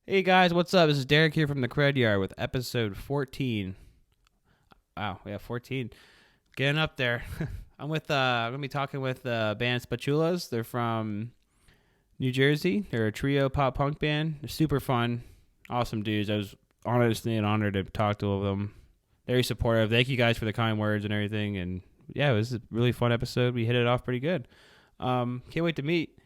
Hey guys, what's up? This is Derek here from the Kred Yard with episode 14. Wow, we have 14. Getting up there. I'm gonna be talking with the band Spachoolas. They're from New Jersey. They're a trio pop punk band. They're super fun, awesome dudes. I was honestly an honor to talk to them. Very supportive. Thank you guys for the kind words and everything. And yeah, it was a really fun episode. We hit it off pretty good. Can't wait to meet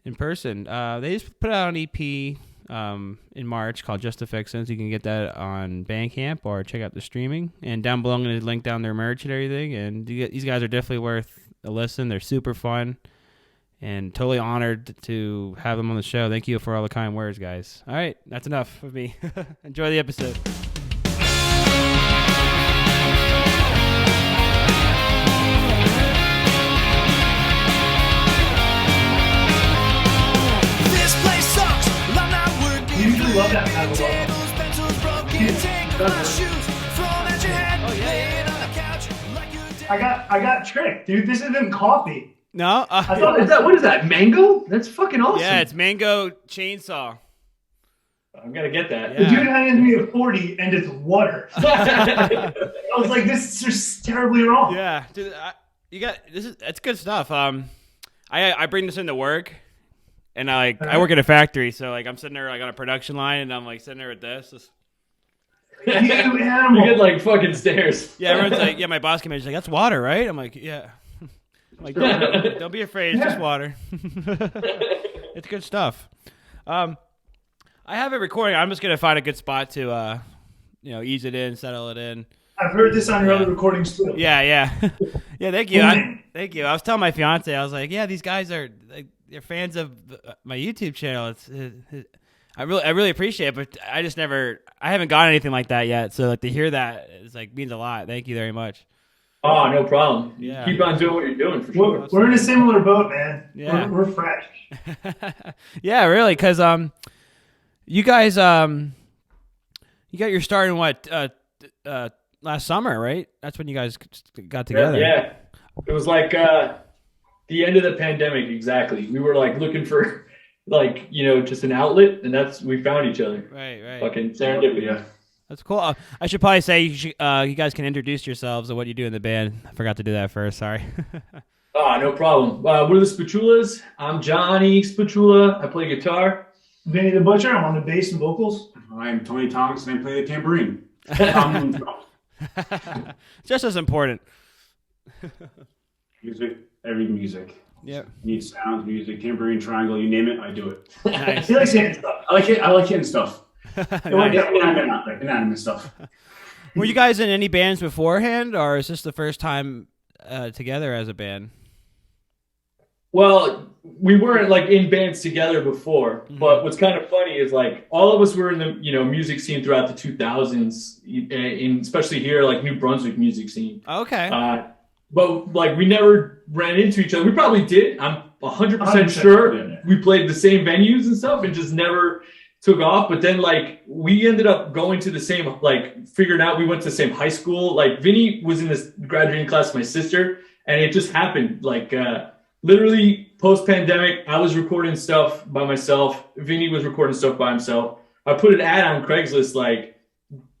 in person. They just put out an EP in March called Just the Fixins. You can get that on Bandcamp or check out the streaming. And down below, I'm going to link down their merch and everything. And these guys are definitely worth a listen. They're super fun and totally honored to have them on the show. Thank you for all the kind words, guys. All right, that's enough of me. Enjoy the episode. You usually love that kind of I got tricked, dude. This isn't coffee. No? I thought, what is that, mango? That's fucking awesome. Yeah, it's mango chainsaw. I'm going to get that. Yeah. The dude handed me a 40 and it's water. I was like, this is just terribly wrong. Yeah, dude, that's good stuff. I bring this into work. And I work at a factory, so like I'm sitting there like on a production line, and I'm like sitting there with this. You animal. You get like fucking stares. Yeah, everyone's like, yeah, my boss came in, she's like, that's water, right? I'm like, yeah. I'm like, don't be afraid, it's just water. It's good stuff. I have it recording. I'm just gonna find a good spot to ease it in, settle it in. I've heard this on your other recordings too. Yeah. Yeah, thank you. Thank you. I was telling my fiance, I was like, yeah, these guys are they're fans of my YouTube channel. I really appreciate it, but I haven't gotten anything like that yet. So like to hear that is like means a lot. Thank you very much. Oh, no problem. Yeah. Keep on doing what you're doing for sure. We're in a similar boat, man. Yeah. We're fresh. Yeah, really, because you guys you got your start in what last summer, right? That's when you guys got together. Yeah. It was like the end of the pandemic, exactly. We were like looking for like, just an outlet, and we found each other. Right. Fucking serendipity. That's cool. I should probably say you guys can introduce yourselves and what you do in the band. I forgot to do that first. Sorry. Oh, no problem. We're the Spachoolas. I'm Johnny Spachoola. I play guitar. Vinny the Butcher. I'm on the bass and vocals. I'm Tony Tongs, and I play the tambourine. Just as important. Music, every music. Yeah. Need sounds, music, tambourine, triangle, you name it, I do it. Nice. He likes hitting stuff. I like hitting stuff. Inanimate stuff. Were you guys in any bands beforehand, or is this the first time together as a band? Well, we weren't like in bands together before, but what's kind of funny is like all of us were in the music scene throughout the 2000s, especially here like New Brunswick music scene. Okay. But like we never ran into each other. We probably did. I'm 100% sure we played the same venues and stuff, and just never took off. But then like we ended up going to the same, like figured out we went to the same high school. Like Vinny was in this graduating class with my sister, and it just happened like literally post-pandemic. I was recording stuff by myself. Vinny was recording stuff by himself. I put an ad on Craigslist, like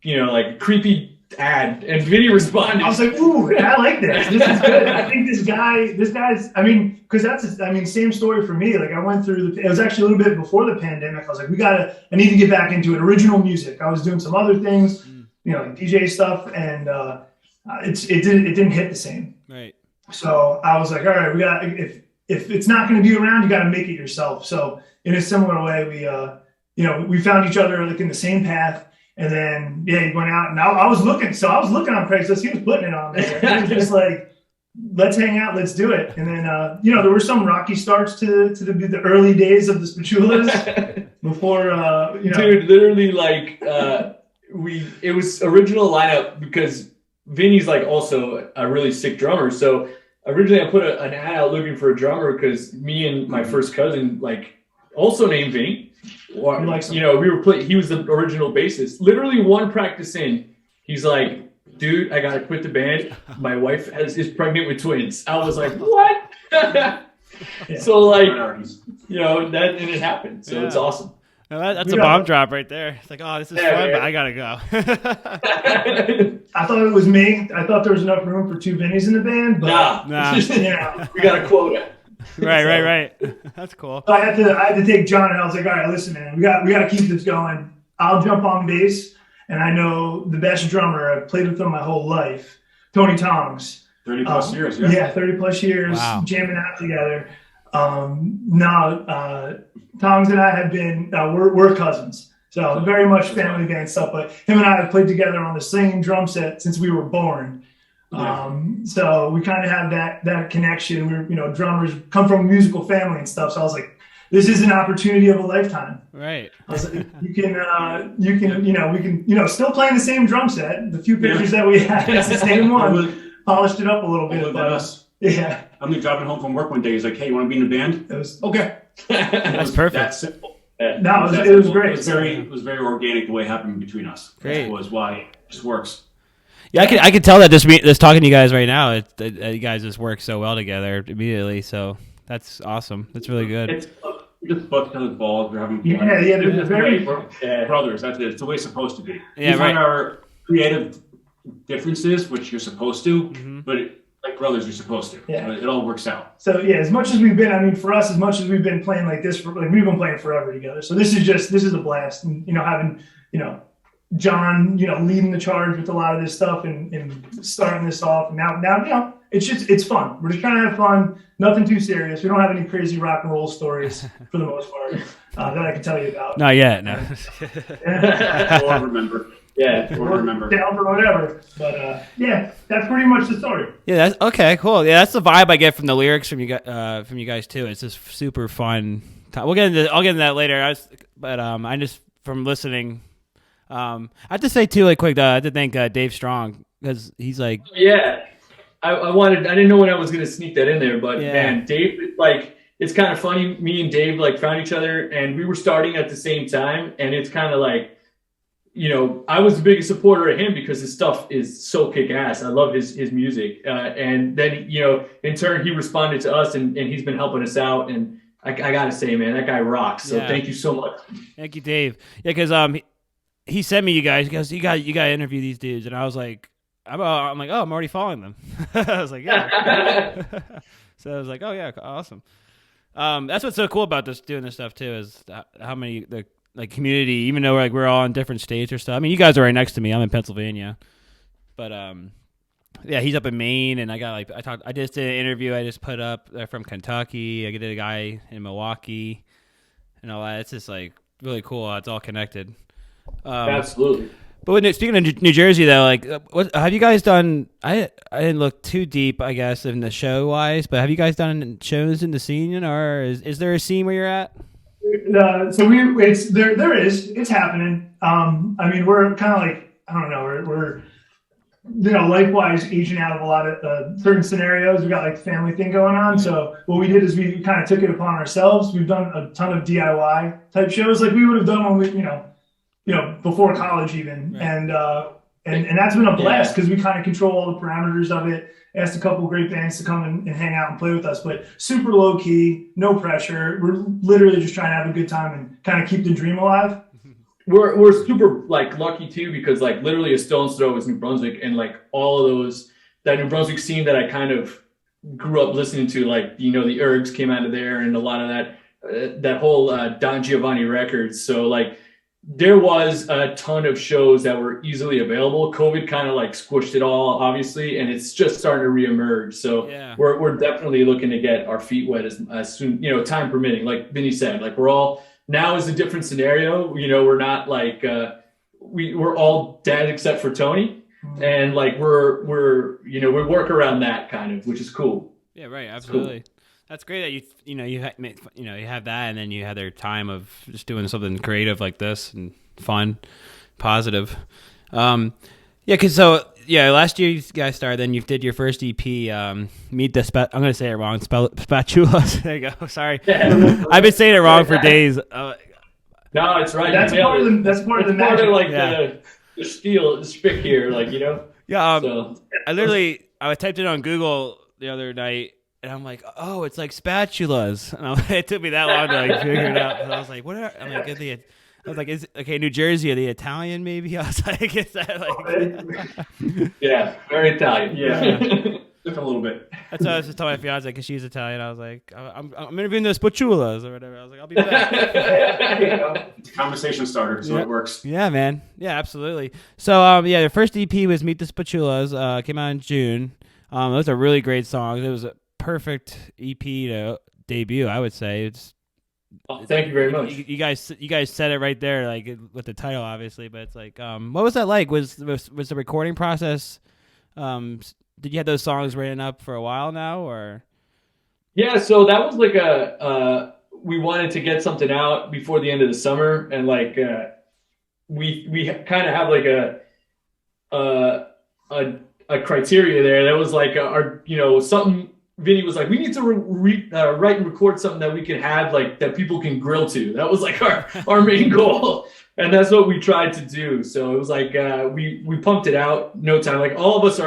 a creepy ad, and Vinny responded. I was like, ooh, I like this. This is good. I think this guy's, because same story for me. Like I went through it was actually a little bit before the pandemic. I was like, I need to get back into it. Original music. I was doing some other things, like DJ stuff, and it didn't hit the same. Right. So I was like, all right, if it's not going to be around, you got to make it yourself. So in a similar way, we found each other like in the same path. And then, he went out, and I was looking on Craigslist. He was putting it on there. It was just like, let's hang out, let's do it. And then, there were some rocky starts to the early days of the Spachoolas before, Dude, literally, like, it was original lineup because Vinny's, like, also a really sick drummer. So originally I put an ad out looking for a drummer because me and my first cousin, like, also named Vinny. We were playing. He was the original bassist. Literally one practice in, he's like, "Dude, I gotta quit the band. My wife is pregnant with twins." I was like, "What?" So like, and it happened. So it's awesome. That's a bomb drop right there. It's like, oh, this is fun, but I gotta go. I thought it was me. I thought there was enough room for 2 Vinnies in the band, but nah. We got a quota. Right. That's cool. So I had to take John, and I was like, all right, listen, man, we got to keep this going. I'll jump on bass, and I know the best drummer. I've played with him my whole life, Tony Tongs. 30 plus years, yeah. 30 plus years, jamming out together. Tongs and I have been, we're cousins. So very much family band stuff, but him and I have played together on the same drum set since we were born. So we kind of have that connection. We're, drummers come from a musical family and stuff. So I was like, this is an opportunity of a lifetime. Right. I was like, we can, still playing the same drum set. The few pictures that we had, it's the same one. Polished it up a little bit. Yeah. I'm driving home from work one day. He's like, hey, you want to be in the band? It was okay. That's perfect. That's simple. No, it was great. It was very organic the way it happened between us. Great. That was why it just works. Yeah, I can tell that just talking to you guys right now, you guys just work so well together immediately. So that's awesome. That's really good. We're just both kind of balls. We're having fun. Yeah. They're very brothers. That's it. It's the way it's supposed to be. Yeah, we find our creative differences, which you're supposed to, but like brothers, you're supposed to. Yeah. So it all works out. So yeah, as much as we've been, for us, as much as we've been playing like this, we've been playing forever together. So this is a blast. And having John, leading the charge with a lot of this stuff and starting this off. And now it's fun. We're just trying to have fun. Nothing too serious. We don't have any crazy rock and roll stories for the most part that I can tell you about. Not yet. No. Or remember. Yeah, or remember. Down for whatever. But that's pretty much the story. Yeah, that's okay. Cool. Yeah, that's the vibe I get from the lyrics from you guys too. It's just super fun. I'll get into that later. I just from listening. I have to say too, quick. I have to thank Dave Strong because he's like. Yeah, I didn't know when I was gonna sneak that in there, but man, Dave, it's kind of funny. Me and Dave found each other, and we were starting at the same time, and it's kind of like. I was the biggest supporter of him because his stuff is so kick-ass. I love his music. And then, in turn, he responded to us, and he's been helping us out. And I got to say, man, that guy rocks. So thank you so much. Thank you, Dave. Yeah, because he sent me you guys. He goes, you got to interview these dudes. And I was like, I'm already following them. I was like, yeah. So I was like, oh, yeah, awesome. That's what's so cool about doing this stuff, too, is how many community, even though we're all in different states or stuff. I mean, you guys are right next to me. I'm in Pennsylvania, but he's up in Maine, and I just did an interview. I just put up from Kentucky. I did a guy in Milwaukee, and all that. It's just really cool. It's all connected. Absolutely. But speaking of New Jersey, though, what have you guys done? I didn't look too deep, I guess, in the show wise. But have you guys done shows in the scene, or is there a scene where you're at? It's happening. We're kind of I don't know, we're likewise aging out of a lot of certain scenarios. We got family thing going on. So what we did is we kind of took it upon ourselves. We've done a ton of DIY type shows like we would have done when we, before college even. Right. And that's been a blast because we kind of control all the parameters of it. Asked a couple of great bands to come and hang out and play with us, but super low key, no pressure. We're literally just trying to have a good time and kind of keep the dream alive. We're super lucky too because literally a stone's throw is New Brunswick, and all of that New Brunswick scene that I kind of grew up listening to, the Ergs came out of there, and a lot of that whole Don Giovanni records. So there was a ton of shows that were easily available. COVID kind of squished it all, obviously, and it's just starting to reemerge. So we're definitely looking to get our feet wet as soon, time permitting. Like Vinny said, we're all now is a different scenario. We're not we're all dead except for Tony, and we're we work around that kind of, which is cool. Yeah, right. Absolutely. Cool. That's great that you have that, and then you have their time of just doing something creative like this and fun, positive. Last year you guys started. Then you did your first EP. I'm going to say it wrong. Spachoolas. There you go. Sorry, I've been saying it wrong for days. No, it's right. That's part of the magic. The steel, the spick here, Yeah. So. I typed it on Google the other night. And I'm like, oh, it's like spatulas. And it took me that long to figure it out. And I was like, what? I'm like, I was like, is okay, New Jersey, are they Italian? Maybe I was like, is that like? Yeah, very Italian. Yeah. Just a little bit. That's what I was just telling my fiance because she's Italian. I was like, I'm interviewing the Spachoolas or whatever. I was like, I'll be back. It's a conversation starter, so it works. Yeah, man. Yeah, absolutely. So, their first EP was Meet the Spachoolas. Came out in June. Those are really great songs. It was a perfect EP to debut, I would say. Thank you very much. You guys said it right there, like with the title, obviously. But it's like, what was that like? Was the recording process? Did you have those songs written up for a while now, or? Yeah, so that was like we wanted to get something out before the end of the summer, and like we kind of have like a criteria there. That was like our something. Vinny was like, we need to write and record something that we can have like that people can grill to. That was like our main goal. And that's what we tried to do. So it was like we pumped it out no time. Like all of us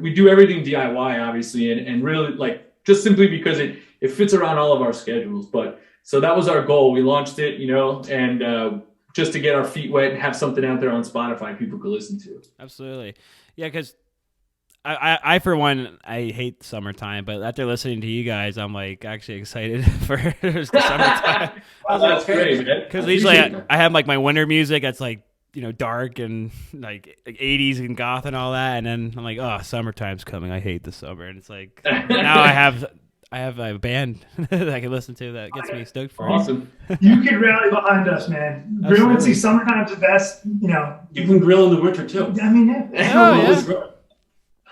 we do everything DIY obviously, and really like just simply because it fits around all of our schedules. But so that was our goal. We launched it, and just to get our feet wet and have something out there on Spotify people could listen to. Absolutely, yeah. Because I for one, I hate summertime, but after listening to you guys, I'm like actually excited for the summertime. That's great, man. Because usually I have like my winter music that's like dark and like 80s and goth and all that, and then I'm like, oh, summertime's coming. I hate the summer, and it's like now I have a band that I can listen to that gets me stoked for. Awesome. You can rally behind us, man. Brilliancy, summertime's the best. You can grill in the winter too. I mean, yeah. Oh, yeah.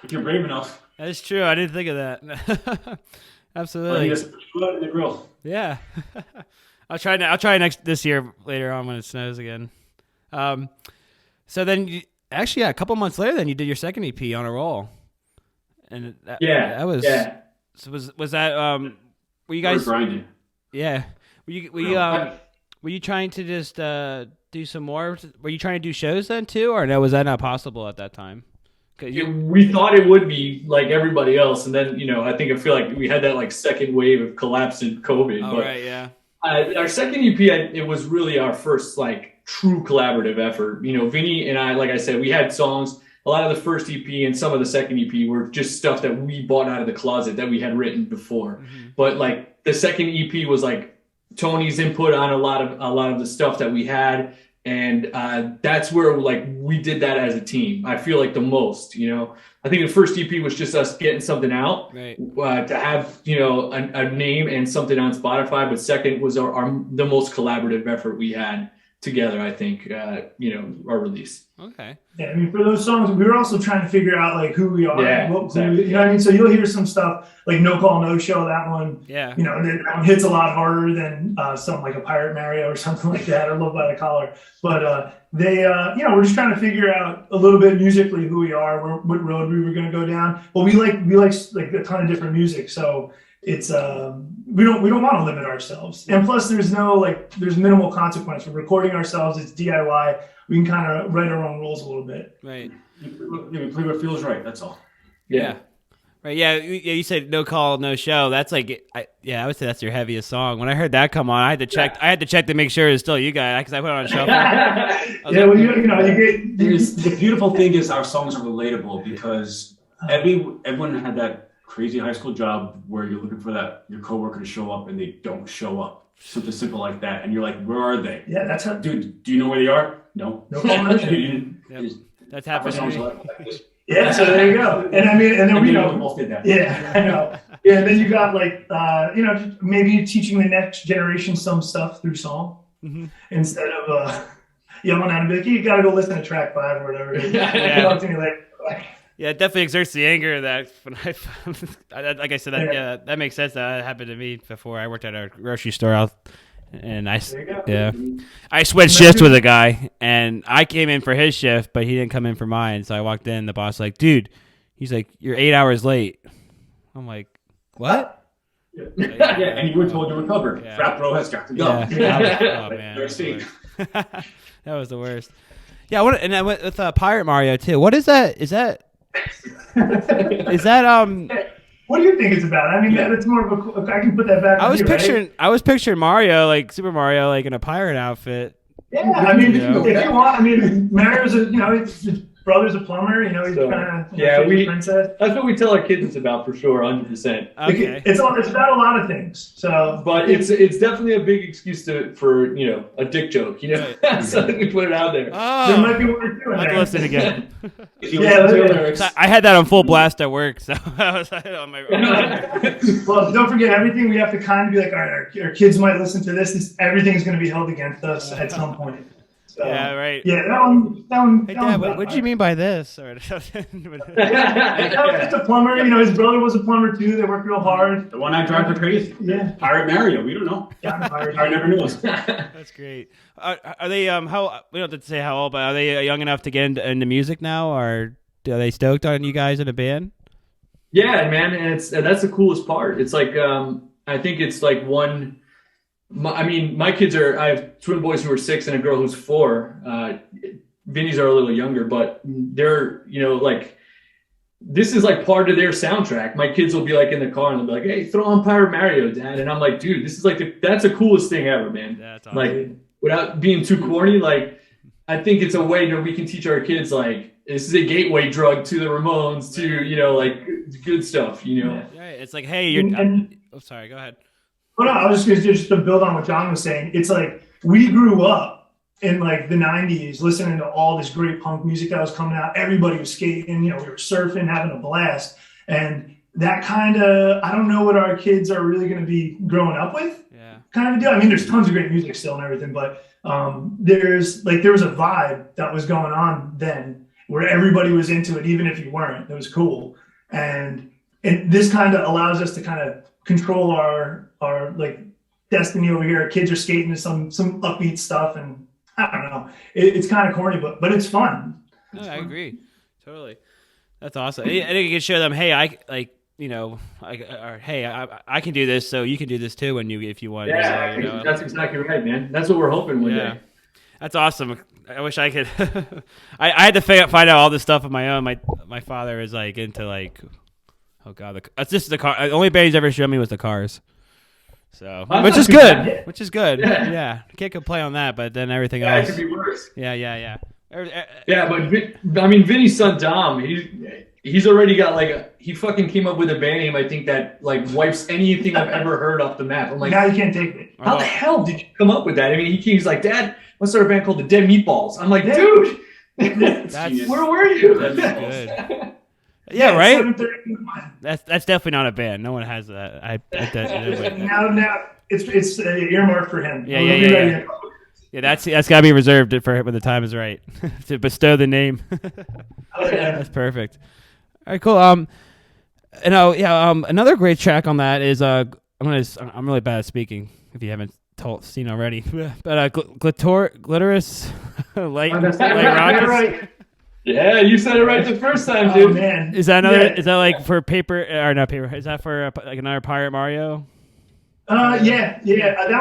If you're brave enough. That's true. I didn't think of that. Absolutely. You just put you in the grill. Yeah. I'll try this year later on when it snows again. So then actually, a couple months later, then you did your second EP on a roll. And that was. So was that were you guys grinding? Yeah. Were you trying to just do some more? Were you trying to do shows then too, or no? Was that not possible at that time? We thought it would be like everybody else, and then I feel like we had that like second wave of collapse in COVID. Oh, right, yeah. Our second EP, it was really our first like true collaborative effort. Vinny and I, like I said, we had songs. A lot of the first EP and some of the second EP were just stuff that we bought out of the closet that we had written before. Mm-hmm. But like the second EP was like Tony's input on a lot of the stuff that we had. And that's where like we did that as a team. I feel like the most, I think the first EP was just us getting something out, right. To have, a name and something on Spotify. But second was the most collaborative effort we had together, I think, our release. Okay. Yeah, I mean, for those songs, we were also trying to figure out like who we are. Yeah, exactly. You know what I mean? So you'll hear some stuff like No Call, No Show, that one. Yeah. That one hits a lot harder than something like a Pirate Mario or something like that, or Love by the Collar. But we're just trying to figure out a little bit musically who we are, what road we were going to go down. But we like a ton of different music, so it's we don't want to limit ourselves. And plus, there's minimal consequence for recording ourselves. It's DIY. We can kind of write our own rules a little bit. Right. You play what feels right. That's all. Yeah. Right. Yeah. You said No Call, No Show. That's like, I would say that's your heaviest song. When I heard that come on, I had to check. I had to check to make sure it's still you guys because I put it on shuffle. The beautiful thing is our songs are relatable because everyone had that crazy high school job where you're looking for your coworker to show up and they don't show up. Something simple like that, and you're like, "Where are they?" Yeah, that's how. Dude, do you know where they are? No. No call, no show. Yep. That's happened to me. Yeah, so there you go. And I mean, and then we both did that. Yeah, I know. Yeah, and then you got like, maybe teaching the next generation some stuff through song instead of yelling at them. Like, you got to go listen to track 5 or whatever. Yeah, it definitely exerts the anger that when like I said, that makes sense. That happened to me before. I worked at a grocery store, and I switched shifts with a guy, and I came in for his shift, but he didn't come in for mine. So I walked in, the boss was like, "Dude," he's like, "You're 8 hours late." I'm like, "What?" And you were told to recover. Yeah. Frat bro has got to go. Yeah. Oh man, that was the worst. Yeah, and I went with Pirate Mario too. What is that? Is that? What do you think it's about? I mean, that's more of I can put that back. I was picturing Mario, like Super Mario, like in a pirate outfit. Yeah, I mean, You know? if you want, I mean, Mario's his brother's a plumber. You know, he's So, kind of yeah, princess. that's what we tell our kids it's about for sure, 100%. Okay. It's about a lot of things. So, But it's definitely a big excuse for a dick joke, Right. so we put it out there. there might Oh, be one or two in I'd there. listen again. If you Yeah, listen to yeah. the lyrics, I had that on full blast at work, so I was on my. Well, don't forget everything. We have to kind of be like, all right, our kids might listen to this. Everything is going to be held against us at some point. So, Yeah, right. Yeah, that one. Hey, that Dad, one's what do you fine. mean by this? Or Just a plumber. His brother was a plumber too. They worked real hard. the one I drive her crazy. Yeah. Pirate Mario, we don't know. Got him hired. I never knew us. That's great. Are they how we don't have to say how old, but are they young enough to get into music now, or are they stoked on you guys in a band? Yeah, man, and that's the coolest part. It's like I think it's like my kids I have twin boys who are 6 and a girl who's 4. Vinny's are a little younger, but they're like this is like part of their soundtrack. My kids will be like in the car and they'll be like, "Hey, throw on Pirate Mario, Dad," and I'm like, "Dude, this is like that's the coolest thing ever, man." That's awesome. Like without being too corny, like I think it's a way that we can teach our kids like this is a gateway drug to the Ramones, to like good stuff, Yeah, it's like, hey, you're. Oh, sorry. Go ahead. Well, no, I was just to build on what John was saying. It's like we grew up in like the '90s, listening to all this great punk music that was coming out. Everybody was skating. We were surfing, having a blast, and that kind of I don't know what our kids are really going to be growing up with. Yeah. Kind of a deal. I mean, there's tons of great music still and everything, but there was a vibe that was going on then where everybody was into it, even if you weren't. It was cool, and this kind of allows us to kind of control our like destiny over here. Our kids are skating to some upbeat stuff, and I don't know. It's kind of corny, but it's fun. No, I agree. Totally. That's awesome. I think you can show them, hey, I can do this, so you can do this too if you want. Yeah, that's exactly right, man. That's what we're hoping one day. That's awesome. I wish I could. I had to find out all this stuff on my own. My father is like into like, oh god, it's just the car. The only band he's ever shown me was the Cars. So, which is good. Which is good. Yeah, can't complain on that. But then everything else. It could be worse. Yeah. Yeah, but I mean, Vinny's son Dom, he's already got he fucking came up with a band name. I think that like wipes anything I've ever heard off the map. I'm like, now you can't take it. How the hell did you come up with that? I mean, he's like, Dad, let's start a band called the Dead Meatballs. I'm like, dude, where were you? That's good. Yeah, right. That's definitely not a band. No one has that. Now it's earmarked for him. Yeah. Yeah, that's got to be reserved for him when the time is right to bestow the name. That's perfect. All right, cool. Another great track on that is I'm really bad at speaking if you haven't seen already, but glitterous light rockets. Right. Yeah, you said it right the first time, dude. Oh man, is that another? Yeah. Is that like for paper or not paper? Is that for like another Pirate Mario? Yeah. That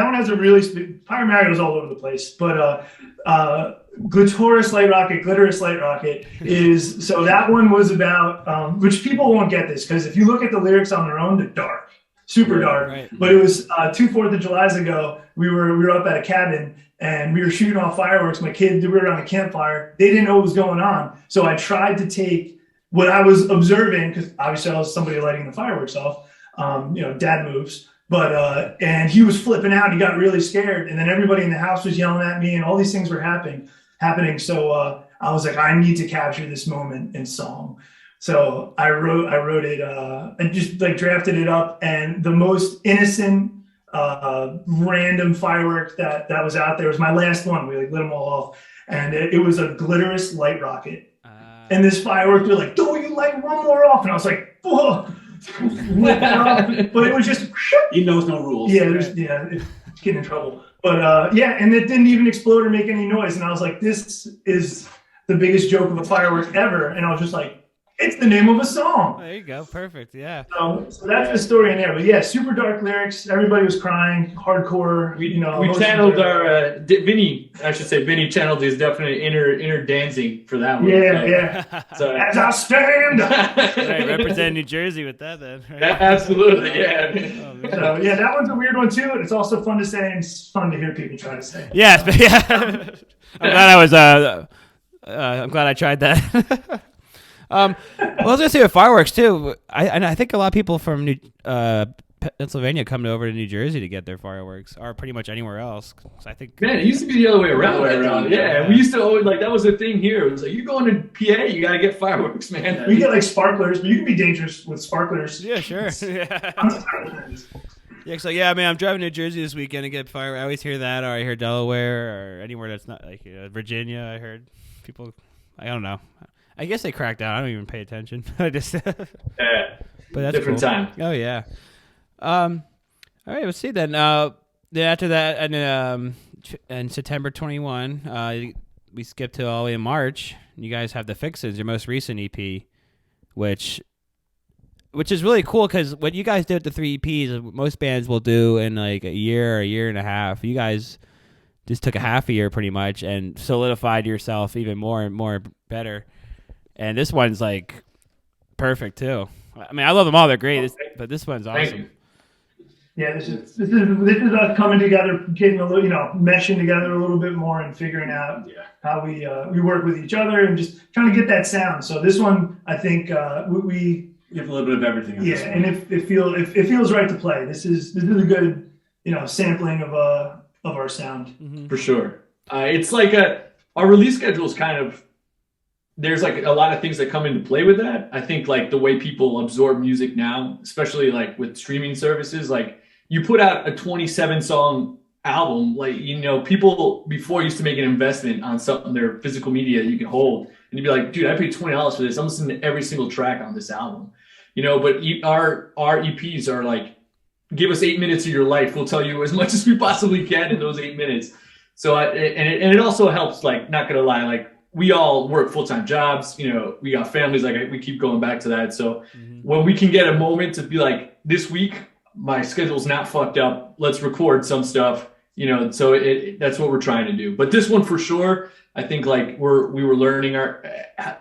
one has a really Pirate Mario is all over the place, but glitterous light rocket is so that one was about which people won't get this because if you look at the lyrics on their own, they're dark, super dark. Right. But it was 2 4th of Julys ago. We were up at a cabin and we were shooting off fireworks. My kids, we were around a campfire. They didn't know what was going on, so I tried to take what I was observing because obviously I was somebody lighting the fireworks off. Dad moves. But and he was flipping out. He got really scared, and then everybody in the house was yelling at me, and all these things were happening. So I was like, I need to capture this moment in song. So I wrote it and just like drafted it up, and the most innocent, random firework that was out there was my last one. We like lit them all off, and it was a glitterous light rocket. And this firework, they're like, "Don't you light one more off?" And I was like, "Whoa." But it was just he knows no rules. It's getting in trouble. But and it didn't even explode or make any noise. And I was like, this is the biggest joke of a firework ever. And I was just like, It's the name of a song. There you go. Perfect. Yeah. So that's the story in there. But yeah, super dark lyrics. Everybody was crying, hardcore. We channeled our Vinny. I should say Vinny channeled his definite inner dancing for that one. Yeah. So as I stand. Right, representing New Jersey with that then. Right? Yeah, absolutely. Yeah. Oh, so yeah, that one's a weird one too. It's also fun to say and it's fun to hear people try to say. Yes, yeah. I'm glad I tried that. Well, I was gonna say with fireworks too. I think a lot of people from Pennsylvania come over to New Jersey to get their fireworks, or pretty much anywhere else. So I think, man, it used to be the other way around. Yeah, we used to always that was the thing here. It was like, you going to PA, you got to get fireworks, man. Yeah, we get like sparklers, but you can be dangerous with sparklers. Yeah, sure. Yeah, so yeah, man, I'm driving to New Jersey this weekend to get fireworks. I always hear that, or I hear Delaware, or anywhere that's not like Virginia. I heard people. I don't know. I guess they cracked down. I don't even pay attention. I just but that's different cool. time. Oh yeah. All right. Let's see then. Then after that, and in September 21, we skipped to all the way in March. You guys have the Fixins, your most recent EP, which is really cool because what you guys did with the 3 EPs, most bands will do in like a year and a half. You guys just took a half a year pretty much and solidified yourself even more and more better. And this one's like perfect too. I mean, I love them all; they're great. But this one's awesome. Yeah, this is us coming together, getting a little, meshing together a little bit more and figuring out how we work with each other and just trying to get that sound. So this one, I think we have a little bit of everything. Yeah, and it feels right to play. This is a good sampling of our sound for sure. It's like our release schedule is kind of. There's like a lot of things that come into play with that. I think like the way people absorb music now, especially like with streaming services, like you put out a 27 song album, like, people before used to make an investment on something, their physical media you can hold. And you'd be like, dude, I paid $20 for this. I'm listening to every single track on this album, but our EPs are like, give us 8 minutes of your life. We'll tell you as much as we possibly can in those 8 minutes. So, it also helps, like, not going to lie, like, we all work full-time jobs, we got families, like we keep going back to that. So when we can get a moment to be like, this week, my schedule's not fucked up, let's record some stuff, so that's what we're trying to do. But this one for sure, I think like we were learning our,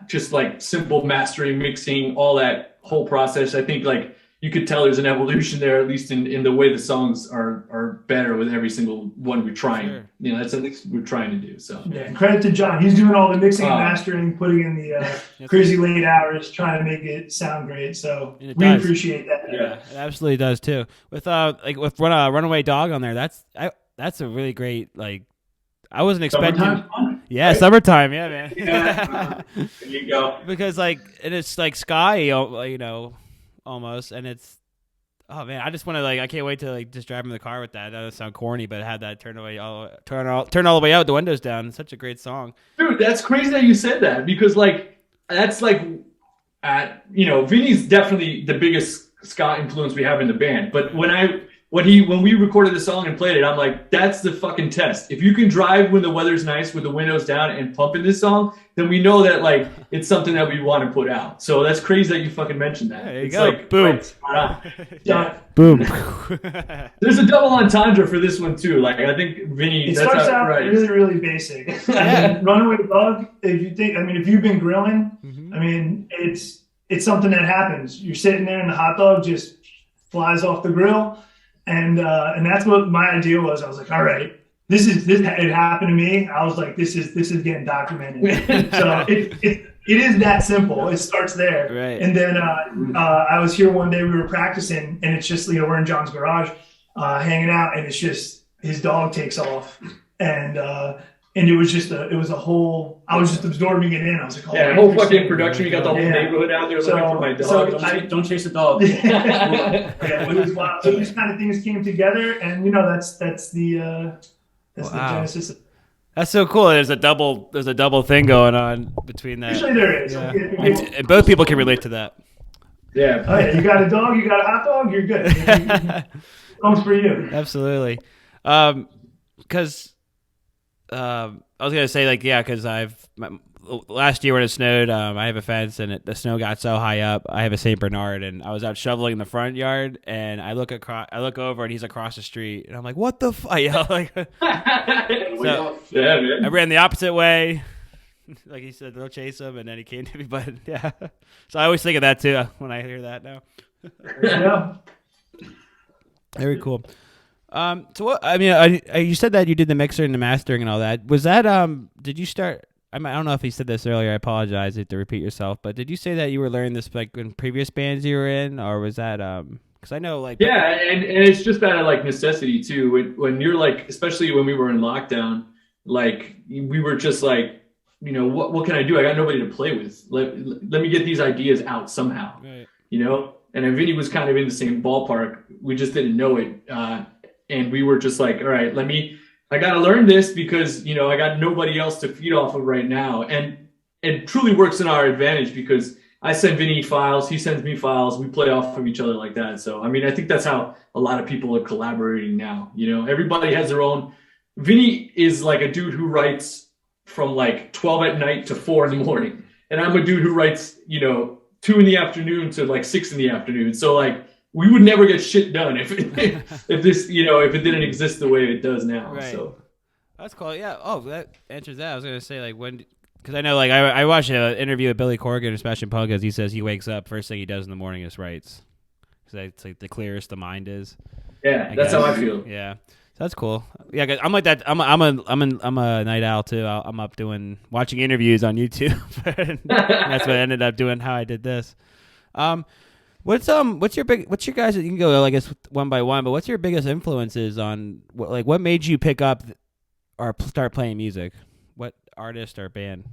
just like simple mastering, mixing, all that whole process. I think like you could tell there's an evolution there, at least in the way the songs are better with every single one we're trying. Sure. That's at least we're trying to do. So yeah, and credit to John. He's doing all the mixing and mastering, putting in the crazy late hours, trying to make it sound great. So we appreciate that. Yeah, it absolutely does too. With with Runaway Dog on there, that's a really great, like, I wasn't expecting. Summertime, yeah, right? Summertime, yeah, man. Yeah. There you go. Because and it's like sky, almost, and it's, oh man, I just want to I can't wait to just drive in the car with that. That doesn't sound corny, but have that turn all the way out, the windows down. It's such a great song, dude. That's crazy that you said that, because that's Vinny's definitely the biggest ska influence we have in the band. But when we recorded the song and played it, I'm like, that's the fucking test. If you can drive when the weather's nice with the windows down and pump in this song, then we know that it's something that we want to put out. So that's crazy that you fucking mentioned that. There you go. Boom. Yeah. Boom. There's a double entendre for this one too. I think Vinny. It starts out really, really basic. Runaway Dog. If you've been grilling, it's something that happens. You're sitting there and the hot dog just flies off the grill. And that's what my idea was. I was like, all right, it happened to me. I was like, this is getting documented. So it is that simple. It starts there. Right. And then I was here one day, we were practicing, and it's just, we're in John's garage hanging out, and it's just his dog takes off. And it was just a whole, I was just absorbing it in. I was like, the whole fucking production. You got the whole neighborhood out there looking for my dog. So don't chase the dog. It was wild. So these kind of things came together, and that's the genesis. That's so cool. There's a double thing going on between that. Usually there is. Yeah. And both people can relate to that. Yeah. Oh yeah, you got a dog, you got a hot dog, you're good. Comes for you. Absolutely. Because I was gonna say like yeah, because last year when it snowed, I have a fence and the snow got so high up. I have a Saint Bernard, and I was out shoveling in the front yard, and I look over, and he's across the street, and I'm like, "What the fuck?" Yeah, like, so, yeah, man. I ran the opposite way, like he said, "Don't chase him," and then he came to me. But yeah, so I always think of that too when I hear that now. Yeah. Very cool. So what? I mean, you said that you did the mixer and the mastering and all that. Was that Did you start? I don't know if you said this earlier. I apologize if to repeat yourself. But did you say that you were learning this like in previous bands you were in, or was that Because I know like yeah, and it's just out of like necessity too. When you're like, especially when we were in lockdown, like we were just like, you know, what can I do? I got nobody to play with. Let me get these ideas out somehow. Right. You know. And then Vinny was kind of in the same ballpark. We just didn't know it. And we were just like, all right, I got to learn this because, you know, I got nobody else to feed off of right now. And it truly works in our advantage because I send Vinny files, he sends me files, we play off of each other like that. So, I mean, I think that's how a lot of people are collaborating now. You know, everybody has their own. Vinny is like a dude who writes from like 12 at night to 4 in the morning. And I'm a dude who writes, you know, 2 in the afternoon to like 6 in the afternoon. So like we would never get shit done if this, you know, if it didn't exist the way it does now. Right. So that's cool. Yeah. Oh, that answers that. I was gonna say like when, because I know like I watched an interview with Billy Corgan and Sebastian Pungas. He says he wakes up, first thing he does in the morning is writes. Because it's like the clearest the mind is. Yeah, that's how I feel. Yeah. That's cool. Yeah, 'cause I'm like that. I'm a night owl too. I'm up watching interviews on YouTube. That's what I ended up doing. How I did this. What's your guys? You can go I guess one by one. But what's your biggest influences on what made you pick up or start playing music? What artist or band?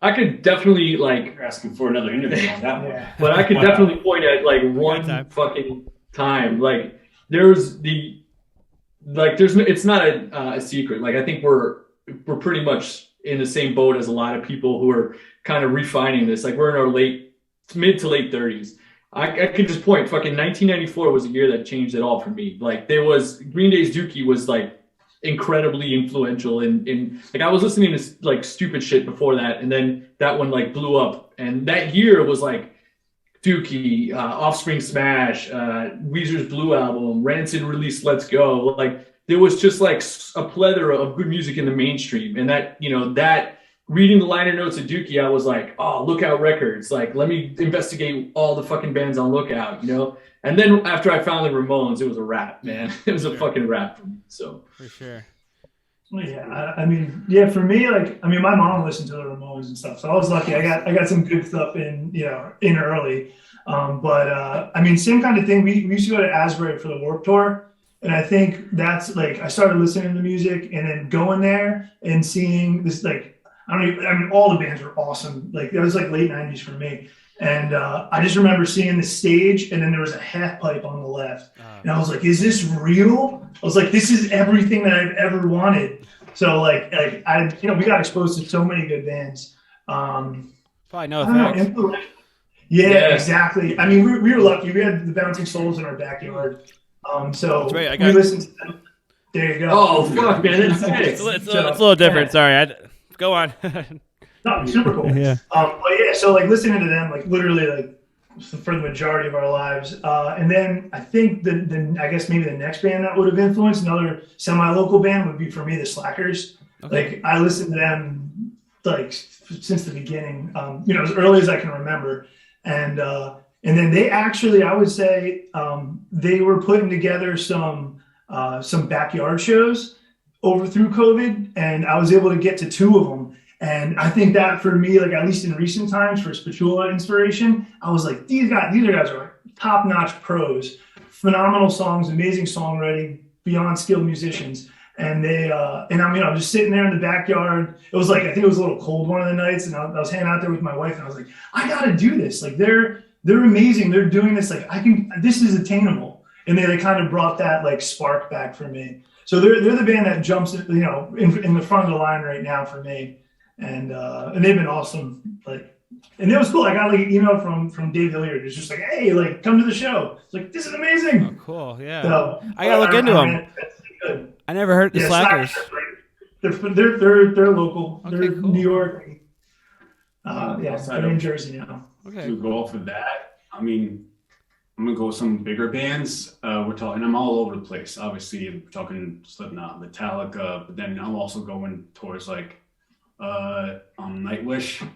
I could definitely like You're asking for another interview on that one. but I could definitely point at like one fucking time. Like it's not a secret. Like I think we're pretty much in the same boat as a lot of people who are kind of refining this. Like we're in our mid to late 30s. I could just point fucking 1994 was a year that changed it all for me. Like there was Green Day's Dookie was like incredibly influential in like I was listening to like stupid shit before that, and then that one like blew up, and that year was like Dookie, Offspring Smash, Weezer's Blue Album, Rancid released Let's Go. Like there was just like a plethora of good music in the mainstream, and that, you know, that reading the liner notes of Dookie, I was like, oh, Lookout Records, like let me investigate all the fucking bands on Lookout, you know. And then after I found the Ramones, it was a wrap, man. It was a fucking wrap for me. So for sure. Yeah, I mean, yeah, for me, like, I mean, my mom listened to the Ramones and stuff, so I was lucky. I got some good stuff in early. But I mean, same kind of thing. We used to go to Asbury for the Warped Tour, and I think that's like I started listening to music and then going there and seeing this like I mean, all the bands were awesome. Like that was like late '90s for me. And I just remember seeing the stage, and then there was a half pipe on the left. And I was like, is this real? I was like, this is everything that I've ever wanted. So like we got exposed to so many good bands. Probably no effects. Yeah, exactly. I mean, we were lucky. We had the Bouncing Souls in our backyard. So that's right. we listened to them. There you go. Oh, fuck, man. That's it's a little different. Sorry. Go on. No, super cool. Yeah. But yeah, so like listening to them, like literally like for the majority of our lives. And then I think I guess maybe the next band that would have influenced another semi-local band would be for me, the Slackers. Okay. Like I listened to them like since the beginning, as early as I can remember. And then they actually, I would say, they were putting together some backyard shows through COVID, and I was able to get to 2 of them. And I think that for me, like at least in recent times, for Spachoola inspiration, I was like, these guys are like top-notch pros, phenomenal songs, amazing songwriting, beyond skilled musicians. And I'm just sitting there in the backyard. It was like, I think it was a little cold one of the nights, and I was hanging out there with my wife, and I was like, I got to do this. Like they're amazing. They're doing this. Like this is attainable. And they kind of brought that like spark back for me. So they're the band that jumps, in the front of the line right now for me. And they've been awesome. Like, and it was cool. I got like an email from Dave Hilliard. It's just like, hey, like come to the show. It's like, this is amazing. Oh, cool. Yeah. So I gotta look into them. That's good. I never heard the Slackers. They're local. Okay, They're cool. New York. They're in Jersey now. Okay. To go off of that, I mean, I'm gonna go with some bigger bands. We're talking. I'm all over the place. Obviously, we're talking Slipknot, Metallica, but then I'm also going towards like Nightwish.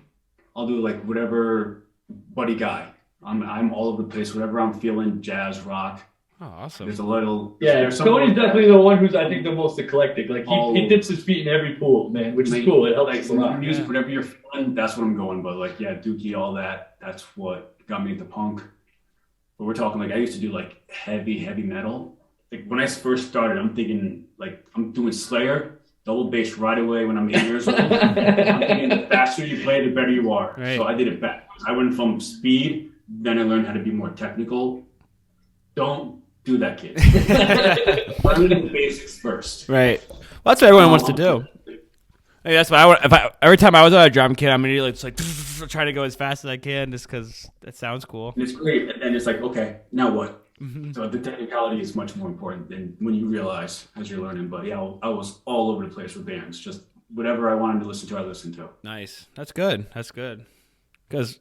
I'll do like whatever Buddy Guy. I'm all over the place. Whatever I'm feeling, jazz, rock. Oh, awesome. There's a little. Yeah, there's Tony's definitely the one who's I think the most eclectic. Like he dips his feet in every pool, man, which is cool. It helps us a lot. Music, whatever you're feeling, that's what I'm going. But like, yeah, Dookie, all that. That's what got me into punk. But we're talking like I used to do like heavy metal. Like when I first started, I'm thinking like I'm doing Slayer, double bass right away when I'm 8 years old. I'm thinking the faster you play, the better you are. Right. So I did it backwards. I went from speed, then I learned how to be more technical. Don't do that, kid. Learn the basics first. Right. Well, that's what everyone wants to do. Hey, that's why every time I was on a drum kit, I'm immediately just like trying to go as fast as I can, just because it sounds cool. And it's great. And then it's like, okay, now what? Mm-hmm. So the technicality is much more important than when you realize as you're learning. But yeah, I was all over the place with bands. Just whatever I wanted to listen to, I listened to. Nice. That's good. Because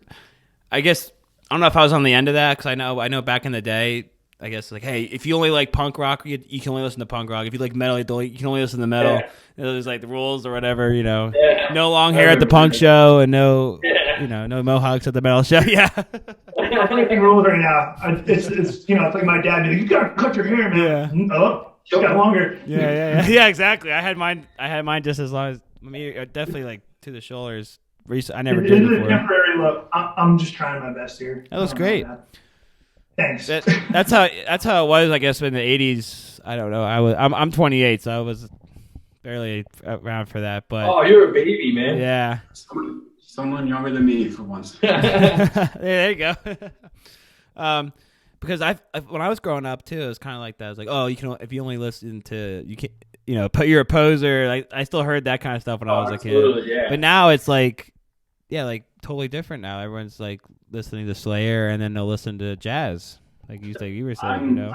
I guess I don't know if I was on the end of that, because I know back in the day, I guess like, hey, if you only like punk rock, you can only listen to punk rock. If you like metal, you can only listen to metal. Yeah. There's like the rules or whatever, you know. Yeah. No long hair at the punk show, and no mohawks at the metal show. Yeah. I think the rules right now. It's it's like my dad. You gotta cut your hair, man. Yeah. Oh, just got longer. Yeah, exactly. I had mine just as long as definitely like to the shoulders. I never did It's a before. temporary look. I'm just trying my best here. That looks great. Thanks. That's how it was, I guess, in the 80s. I don't know. I'm 28, so I was barely around for that. But Oh, you're a baby, man. yeah. Someone younger than me for once. There you go. Because when I was growing up too, it was kind of like that. I was like, oh, if you only listen to you're a poser. Like I still heard that kind of stuff when I was a kid. Yeah. But now it's like, yeah, like totally different now. Everyone's like listening to Slayer, and then they'll listen to jazz, like you were saying. I know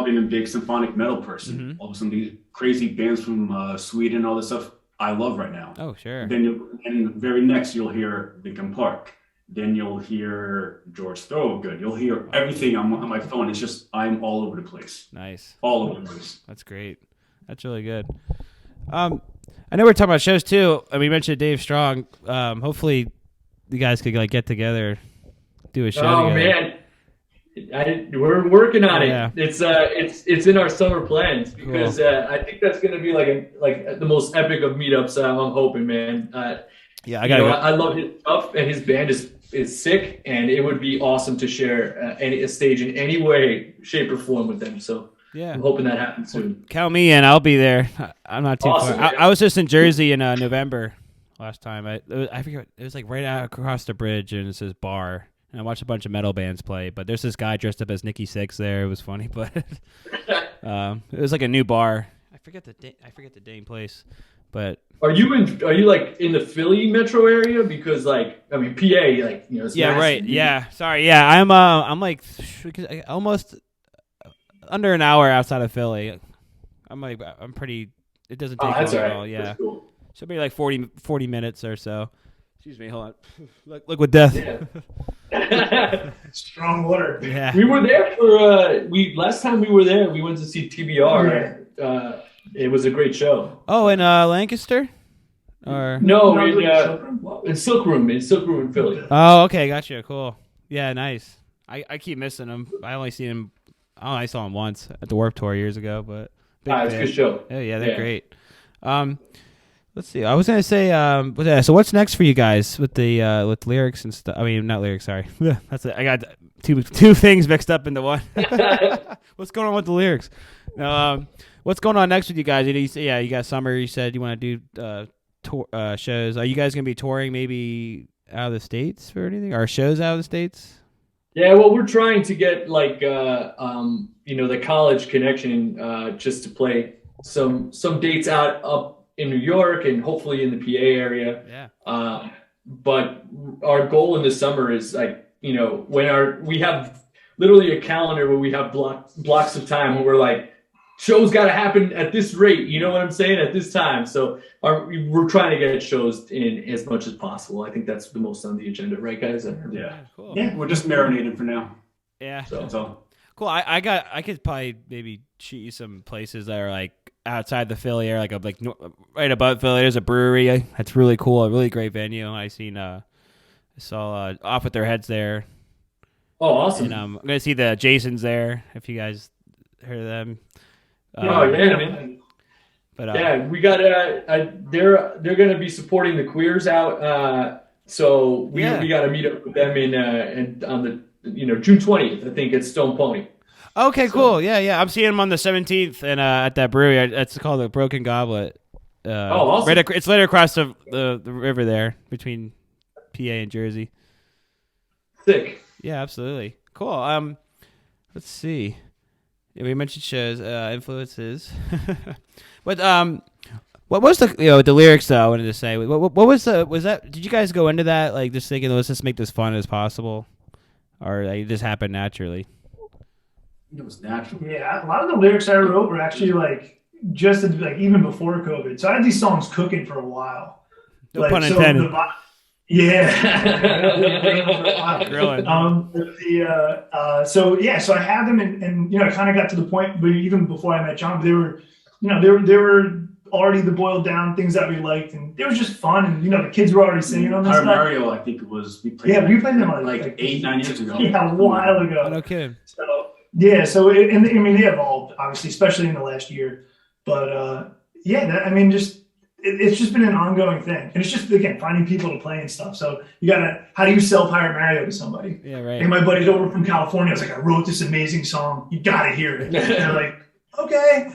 I've been a big symphonic metal person. Mm-hmm. All of some of these crazy bands from Sweden, all this stuff I love right now. Oh, sure. Then very next you'll hear Linkin Park. Then you'll hear George Thorogood. You'll hear everything on my phone. It's just I'm all over the place. Nice. All over the place. That's great. That's really good. I know we're talking about shows too. I mean, you mentioned Dave Strong. Hopefully, you guys could like get together, do a show. Oh together. man, we're working on it. Yeah. It's in our summer plans because Cool. I think that's going to be like the most epic of meetups. I'm hoping, man. Yeah, I love his stuff, and his band is sick, and it would be awesome to share a stage in any way, shape, or form with them. So yeah, I'm hoping that happens soon. Count me in. I'll be there. I'm not too Awesome, far. man. I was just in Jersey in November last time. I forget. It was like right out across the bridge, and it's this bar. And I watched a bunch of metal bands play. But there's this guy dressed up as Nikki Sixx there. It was funny, but it was like a new bar. I forget the dang place. But Are you like in the Philly metro area? Because PA, it's yeah, massive. right. Yeah, sorry. Yeah, I'm like almost under an hour outside of Philly. I'm pretty. It doesn't take That's long all at right. all. Yeah, That's cool. should be like 40 minutes or so. Excuse me. Hold on. Look with death. Yeah. Strong water. Yeah. We were there for last time we were there. We went to see TBR. It was a great show. Oh, in Lancaster, or No, in in Silk Room in Philly. oh, okay, gotcha. Cool. Yeah, nice. I keep missing him. I saw him once at the Warped Tour years ago, but big It's a fan. good show. Oh yeah, they're great. Let's see. I was gonna say, so what's next for you guys with the with lyrics and stuff? I mean, not lyrics. Sorry, that's it. I got two things mixed up into one. What's going on with the lyrics? What's going on next with you guys? You got summer. You said you want to do tour shows. Are you guys gonna be touring maybe out of the States for anything? Or shows out of the States? Yeah, well, we're trying to get the college connection just to play some dates up in New York and hopefully in the PA area. Yeah. But our goal in the summer is we have literally a calendar where we have blocks of time where we're like shows got to happen at this rate. You know what I'm saying? At this time. So we're trying to get shows in as much as possible. I think that's the most on the agenda, right, guys? Yeah. Cool. Yeah. We're just marinating for now. Yeah. So That's all. Cool. I could probably maybe shoot you some places that are like outside the Philly area, right above Philly. There's a brewery. That's really cool. A really great venue. I saw Off With Their Heads there. Oh, awesome. And I'm gonna see the Jasons there. If you guys heard of them. Oh yeah, man. But yeah, we got they're gonna be supporting the queers out. So we got to meet up with them in on the June 20th. I think it's Stone Pony. Okay, cool. Yeah. I'm seeing them on the 17th and at that brewery. It's called the Broken Goblet. Awesome. It's right across the river there between PA and Jersey. Sick. Yeah, absolutely. Cool. Let's see. Yeah, we mentioned shows, influences. But what was the lyrics though? I wanted to say. What was that? Did you guys go into that like just thinking let's just make this fun as possible, or like, it just happened naturally? It was natural. Yeah, a lot of the lyrics I wrote were actually like just like even before COVID. So I had these songs cooking for a while. No pun intended. Grilling. So I had them and I kind of got to the point, but even before I met John, they were already the boiled down things that we liked, and it was just fun. And the kids were already singing on this stuff. Mario, I think it was. We played them like 8-9 years ago. Yeah, a while ago. No kidding. They evolved obviously, especially in the last year. But it's just been an ongoing thing, and it's just again finding people to play and stuff. So how do you sell Pirate Mario to somebody? Yeah, right. And my buddy's over from California. I was like, I wrote this amazing song. You gotta hear it. And they're like, okay.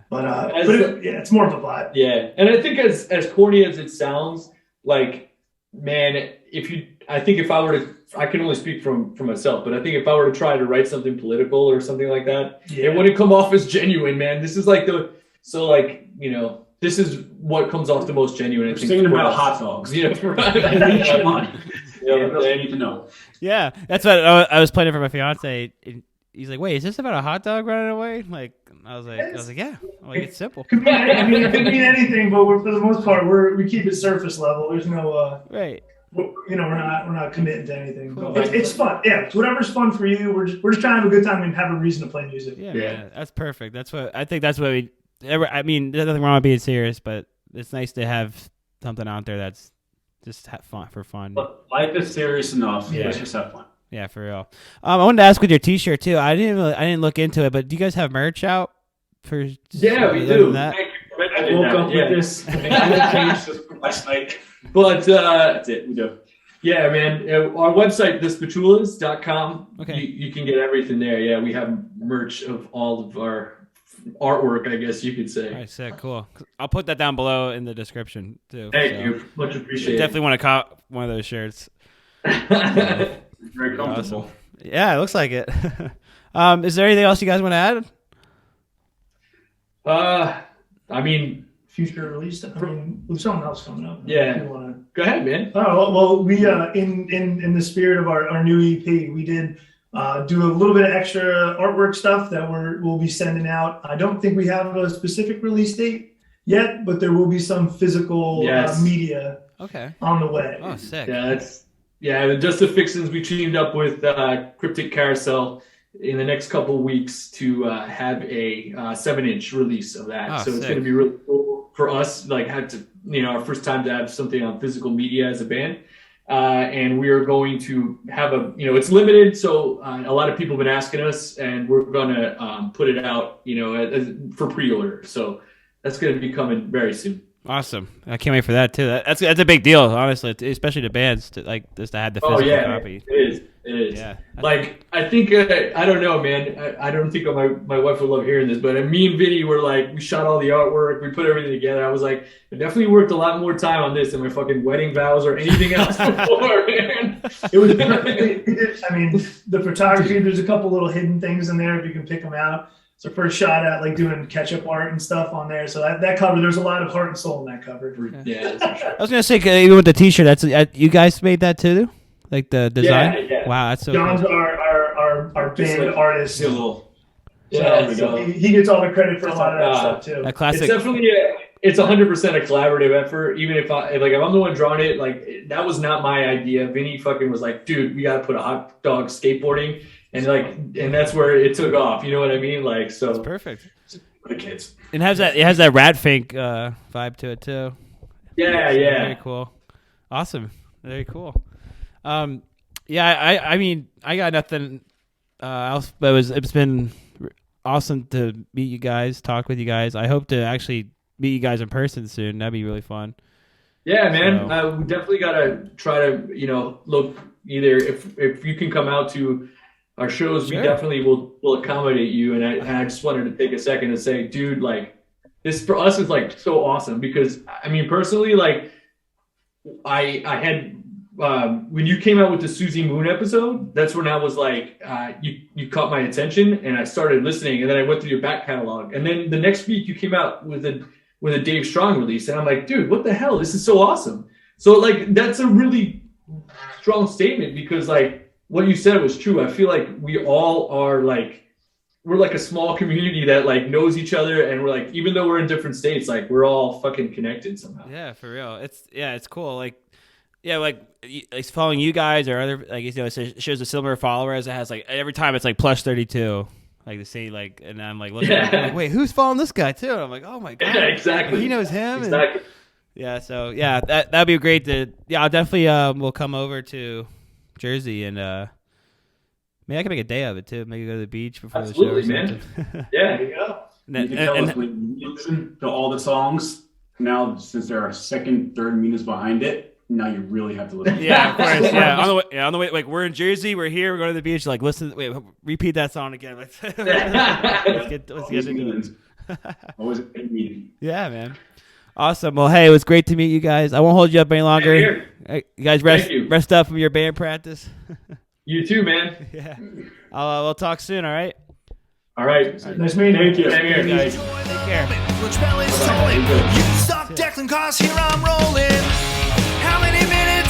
But it's more of a vibe. Yeah, and I think as corny as it sounds, like, man, if I were to, I can only speak from myself, but I think if I were to try to write something political or something like that, it wouldn't come off as genuine, man. This is this is what comes off the most genuine. We're singing about hot dogs. Come on. Really need to know. Yeah, that's what I was playing it for my fiance. He's like, "Wait, is this about a hot dog running away?" Like, I was like, "Yeah." I'm like, it's simple. It could mean anything, but for the most part, we keep it surface level. There's no right. We're not committing to anything. Cool. It's fun. Yeah, it's whatever's fun for you. We're just trying to have a good time and have a reason to play music. Yeah. Man, that's perfect. That's what we. I mean, there's nothing wrong with being serious, but it's nice to have something out there that's just fun for fun. But life is serious enough. Yeah. Let's just have fun. Yeah, for real. I wanted to ask with your T-shirt too. I didn't look into it, but do you guys have merch out? Yeah, we do. I woke up with this. Last night. But that's it. We do. Yeah, man. Our website, thespachoolas.com. Okay. You can get everything there. Yeah, we have merch of all of our artwork, I guess you could say. All right, sick, cool. I'll put that down below in the description too. Thank you. Much appreciated. Definitely want to cop one of those shirts. Very comfortable. Awesome. Yeah, it looks like it. Is there anything else you guys want to add? I mean, future release. I mean, with something else coming up. Yeah. Go ahead, man. Oh well, we in the spirit of our new EP, we did do a little bit of extra artwork stuff that we'll be sending out. I don't think we have a specific release date yet, but there will be some physical media on the way. Oh, sick. Yeah, just the fixins we teamed up with Cryptic Carousel in the next couple of weeks to have a 7-inch release of that. Oh, so sick. It's going to be really cool for us, like our first time to have something on physical media as a band. And we are going to have it's limited. So a lot of people have been asking us, and we're going to put it out, for pre-order. So that's going to be coming very soon. Awesome! I can't wait for that too. That's a big deal, honestly, especially to bands to just to have the physical copy. It is. Yeah. Like, I think I don't know, man. I don't think my wife would love hearing this, but me and Vinny were like, we shot all the artwork, we put everything together. I was like, I definitely worked a lot more time on this than my fucking wedding vows or anything else before, man. It was perfect. I mean, the photography. There's a couple little hidden things in there if you can pick them out. It's our first shot at doing catch-up art and stuff on there. So that cover, there's a lot of heart and soul in that cover. Yeah, that's for sure. I was gonna say, even with the T-shirt, that's you guys made that too, like the design. Yeah. Wow, that's so. John's cool. our band artist. Yeah, So he gets all the credit for a lot of that stuff too. That classic. It's definitely it's 100% a collaborative effort. Even if I'm the one drawing it, like that was not my idea. Vinny fucking was like, dude, we got to put a hot dog skateboarding, and that's where it took off. You know what I mean? Like, so It's perfect. For the kids. It has that Radfink vibe to it too. Yeah. Very cool. Awesome. Very cool. I mean, I got nothing else, but it's been awesome to meet you guys, talk with you guys. I hope to actually meet you guys in person soon. That'd be really fun. Yeah, man. We definitely gotta try to, look either if you can come out to our shows, Sure. we definitely will accommodate you. And I just wanted to take a second to say, dude, like this for us is like so awesome because I mean personally, like I had when you came out with the Susie Moon episode, that's when I was like, you caught my attention and I started listening, and then I went through your back catalog, and then the next week you came out with a Dave Strong release, and I'm like, dude, what the hell? This is so awesome. So like that's a really strong statement because like what you said was true. I feel like we all are like we're like a small community that like knows each other, and we're like even though we're in different states, like we're all fucking connected somehow. Yeah, for real. It's cool. Like it's following you guys or other it shows a similar followers. It has like every time it's like plus 32. Like the same, like, and I'm like looking at like, wait, who's following this guy too? And I'm like, oh my god, Yeah, exactly. he knows him. Exactly. That'd be great to. Yeah, I'll definitely we'll come over to Jersey and maybe I can make a day of it too. Maybe go to the beach before Absolutely, the show. man. Yeah, there you go. You can tell us when you listen to all the songs. Now, since there are second, third meanings behind it, now you really have to listen. Yeah, of course. Yeah, on the way. Like we're in Jersey, we're here, we're going to the beach. Like listen, wait, repeat that song again. Let's get into it. Always a big meeting. Yeah, man. Awesome. Well, hey, it was great to meet you guys. I won't hold you up any longer. You guys rest up from your band practice. You too, man. Yeah. We'll talk soon. All right. All right. Nice meeting you. Same here, guys. Take care. Which belly's tolling. You suck, Declan, cause here I'm rolling. How many minutes